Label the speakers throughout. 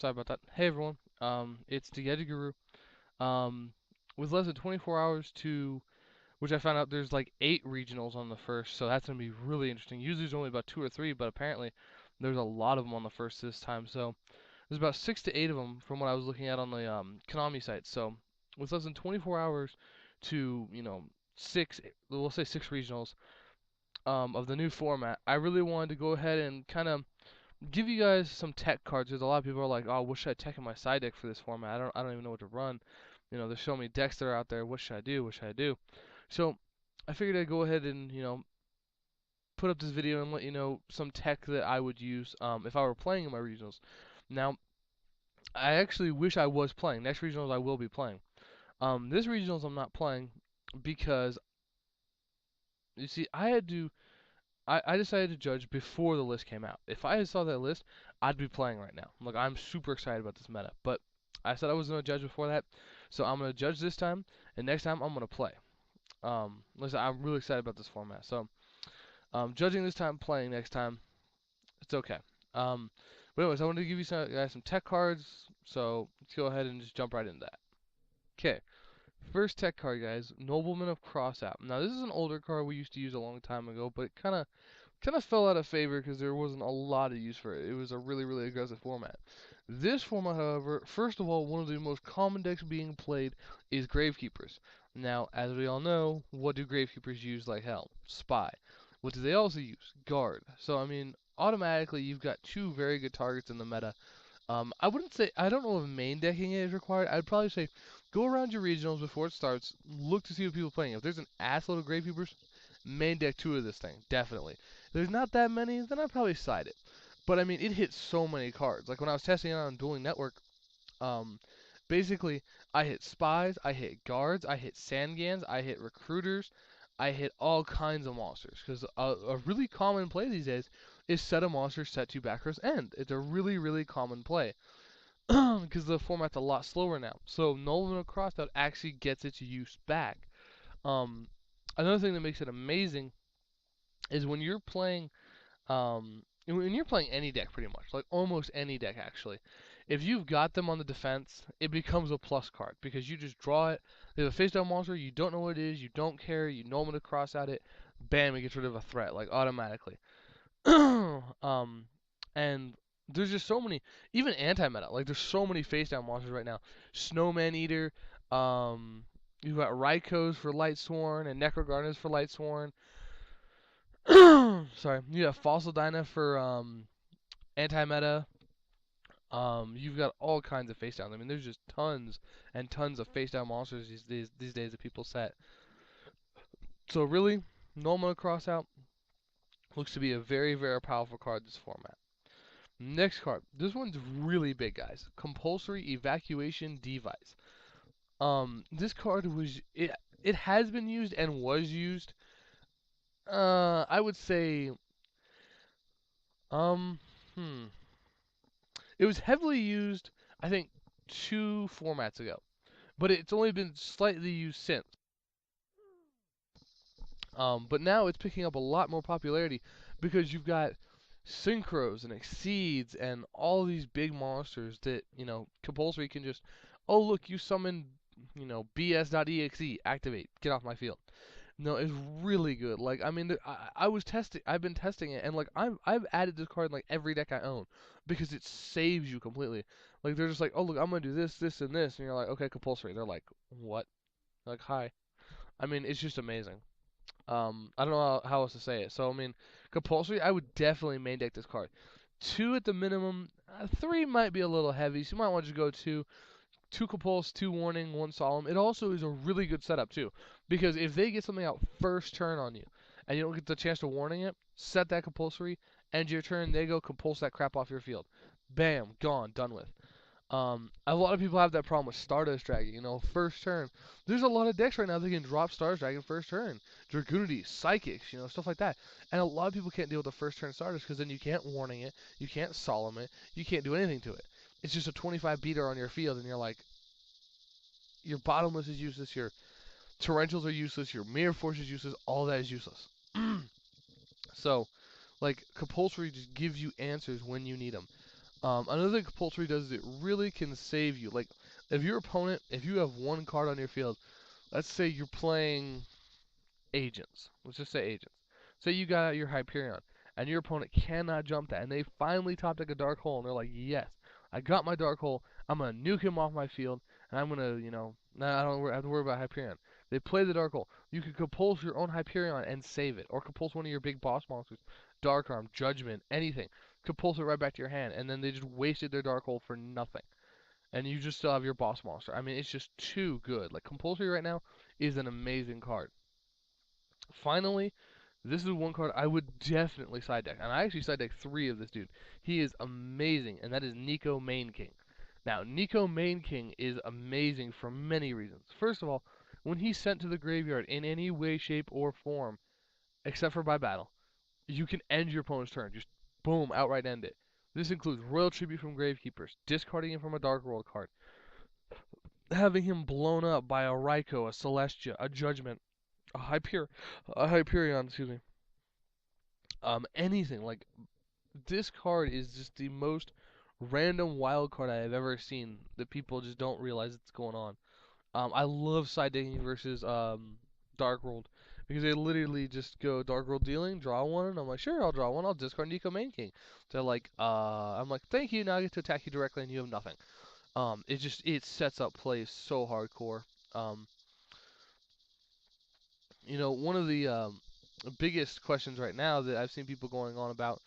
Speaker 1: Sorry about that. Hey everyone, it's the Yeti Guru. Um, with less than 24 hours to, which I found out there's like 8 regionals on the first, so that's gonna be really interesting. Usually there's only about 2 or 3, but apparently there's a lot of them on the first this time. So there's about 6 to 8 of them from what I was looking at on the Konami site. So with less than 24 hours to, six, we'll say 6 regionals of the new format, I really wanted to go ahead and kind of give you guys some tech cards because a lot of people are like, "Oh, what should I tech in my side deck for this format? I don't even know what to run." There's so many decks that are out there. What should I do? What should I do? So I figured I'd go ahead and put up this video and let you know some tech that I would use if I were playing in my regionals. Now I actually wish I was playing. Next regionals I will be playing. This regionals I'm not playing because you see I had to I decided to judge before the list came out. If I had saw that list, I'd be playing right now. Like I'm super excited about this meta, but I said I was gonna judge before that, so I'm gonna judge this time, and next time I'm gonna play. Listen, I'm really excited about this format. So, judging this time, playing next time, it's okay. But anyways, I wanted to give you some tech cards, so let's go ahead and just jump right into that. Okay, first tech card, guys, Nobleman of Crossout. Now this is an older card we used to use a long time ago, but it kind of fell out of favor because there wasn't a lot of use for it. It was a really, really aggressive format. This format, however, first of all, one of the most common decks being played is Gravekeepers. Now, as we all know, what do Gravekeepers use like hell? Spy. What do they also use? Guard. So, I mean, automatically you've got 2 very good targets in the meta. I wouldn't say, I don't know if main decking is required. I'd probably say go around your regionals before it starts, look to see what people are playing. If there's an assload of Gravekeepers, main deck 2 of this thing, definitely. If there's not that many, then I'd probably side it. But I mean, it hits so many cards. Like when I was testing it on Dueling Network, um, basically, I hit spies, I hit guards, I hit Sangans, I hit recruiters, I hit all kinds of monsters. Because a really common play these days is set a monster set to back end. It's a really, really common play. Because the format's a lot slower now. So Nolan Crossout actually gets its use back. Um, Another thing that makes it amazing is when you're playing any deck pretty much, like almost any deck actually, if you've got them on the defense, it becomes a plus card because you just draw it. There's a face down monster, you don't know what it is, you don't care, you know when to cross out it, bam, it gets rid of a threat like automatically. And there's just so many, even anti-meta. Like there's so many face down monsters right now. Snowman Eater, um, you've got Rykos for Lightsworn and Necrogarners for Lightsworn. Sorry, you have Fossil Dyna for anti-meta. You've got all kinds of face downs. I mean, there's just tons and tons of face down monsters these days that people set. So really, Noma Crossout looks to be a very, very powerful card this format. Next card. This one's really big, guys. Compulsory Evacuation Device. This card it has been used and was used. I would say um hmm. It was heavily used, I think, 2 formats ago, but it's only been slightly used since. But now it's picking up a lot more popularity because you've got synchros and exceeds and all these big monsters that compulsory can just, oh look, you summoned BS.exe, activate, get off my field. No, it's really good. Like, I mean, I was testing. I've been testing it, and like, I've added this card in like every deck I own because it saves you completely. Like, they're just like, oh look, I'm gonna do this, this, and this, and you're like, okay, compulsory. They're like, what? Like, hi. I mean, it's just amazing. I don't know how else to say it. So I mean, compulsory. I would definitely main deck this card. 2 at the minimum. 3 might be a little heavy, so you might want to go 2. 2 compulse, 2 warning, 1 solemn. It also is a really good setup too, because if they get something out first turn on you, and you don't get the chance to warning it, set that compulsory, end your turn. They go compulse that crap off your field. Bam, gone, done with. A lot of people have that problem with Stardust Dragon. First turn. There's a lot of decks right now that can drop Stardust Dragon first turn. Dragoonity, Psychics, stuff like that. And a lot of people can't deal with the first turn Stardust because then you can't warning it, you can't solemn it, you can't do anything to it. It's just a 25 beater on your field, and you're like, your bottomless is useless, your torrentials are useless, your mirror force is useless, all that is useless. So, like, compulsory just gives you answers when you need them. Another thing compulsory does is it really can save you. Like, if your opponent, if you have one card on your field, let's say you're playing agents. Let's just say agents. Say you got out your Hyperion, and your opponent cannot jump that, and they finally top deck a dark hole, and they're like, yes, I got my dark hole. I'm gonna nuke him off my field, and I'm gonna, I don't have to worry about Hyperion. They play the dark hole. You can compulse your own Hyperion and save it, or compulse one of your big boss monsters, Dark Arm, Judgment, anything. Compulse it right back to your hand, and then they just wasted their dark hole for nothing, and you just still have your boss monster. I mean, it's just too good. Like compulsory right now is an amazing card. Finally, this is one card I would definitely side deck, and I actually side deck 3 of this dude. He is amazing, and that is Nico Main King. Now, Nico Main King is amazing for many reasons. First of all, when he's sent to the graveyard in any way, shape, or form, except for by battle, you can end your opponent's turn. Just boom, outright end it. This includes Royal Tribute from Gravekeepers, discarding him from a Dark World card, having him blown up by a Raikou, a Celestia, a Judgment, a Hyperion, excuse me. Anything like this card is just the most random wild card I have ever seen that people just don't realize it's going on. I love side decking versus Dark World because they literally just go Dark World dealing, draw one, and I'm like, sure, I'll draw one. I'll discard Nico Main King. They're like, I'm like, thank you. Now I get to attack you directly, and you have nothing. It sets up plays so hardcore. Um, one of the biggest questions right now that I've seen people going on about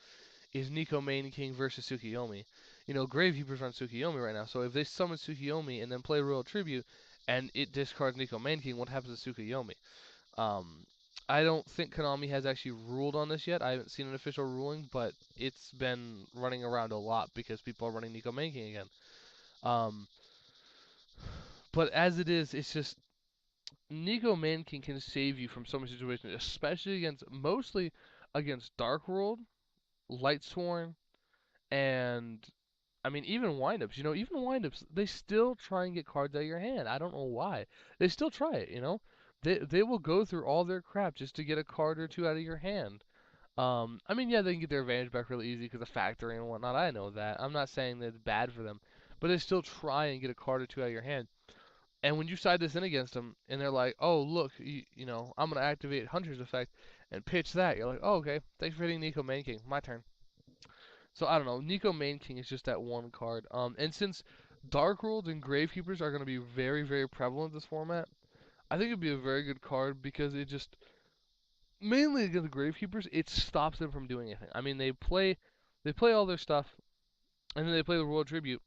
Speaker 1: is Nico Main King versus Tsukiyomi. Gravekeeper's on Tsukiyomi right now, so if they summon Tsukiyomi and then play Royal Tribute and it discards Nico Main King, what happens to Tsukiyomi? Um, I don't think Konami has actually ruled on this yet. I haven't seen an official ruling, but it's been running around a lot because people are running Nico Main King again. Um, but as it is, it's just Nico Main King can save you from so many situations, especially mostly against Dark World, Lightsworn, and I mean, even windups, even windups, they still try and get cards out of your hand. I don't know why. They still try it. They will go through all their crap just to get a card or two out of your hand. I mean, yeah, they can get their advantage back really easy because of factoring and whatnot. I know that. I'm not saying that it's bad for them, but they still try and get a card or two out of your hand. And when you side this in against them, and they're like, "Oh, look, I'm gonna activate Hunter's Effect and pitch that," you're like, "Oh, okay. Thanks for hitting Nico Main King. My turn." So I don't know. Nico Main King is just that one card. And since Dark World and Gravekeepers are going to be very, very prevalent in this format, I think it'd be a very good card because it just mainly against the Gravekeepers, it stops them from doing anything. I mean, they play all their stuff, and then they play the Royal Tribute,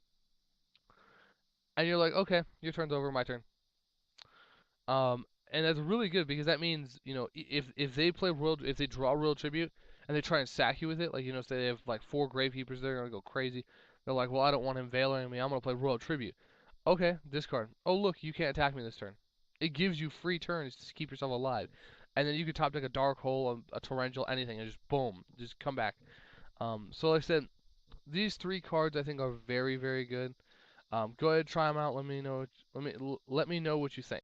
Speaker 1: and you're like, okay, your turn's over, my turn. And that's really good because that means if they if they draw Royal Tribute and they try and sack you with it, like say they have like 4 Gravekeepers, they're gonna go crazy. They're like, well, I don't want him veiling me. I'm gonna play Royal Tribute. Okay, discard. Oh look, you can't attack me this turn. It gives you free turns to keep yourself alive, and then you can top deck a Dark Hole, a Torrential, anything, and just boom, just come back. So like I said, these 3 cards I think are very, very good. Go ahead, try them out. Let me know. Let me know what you think.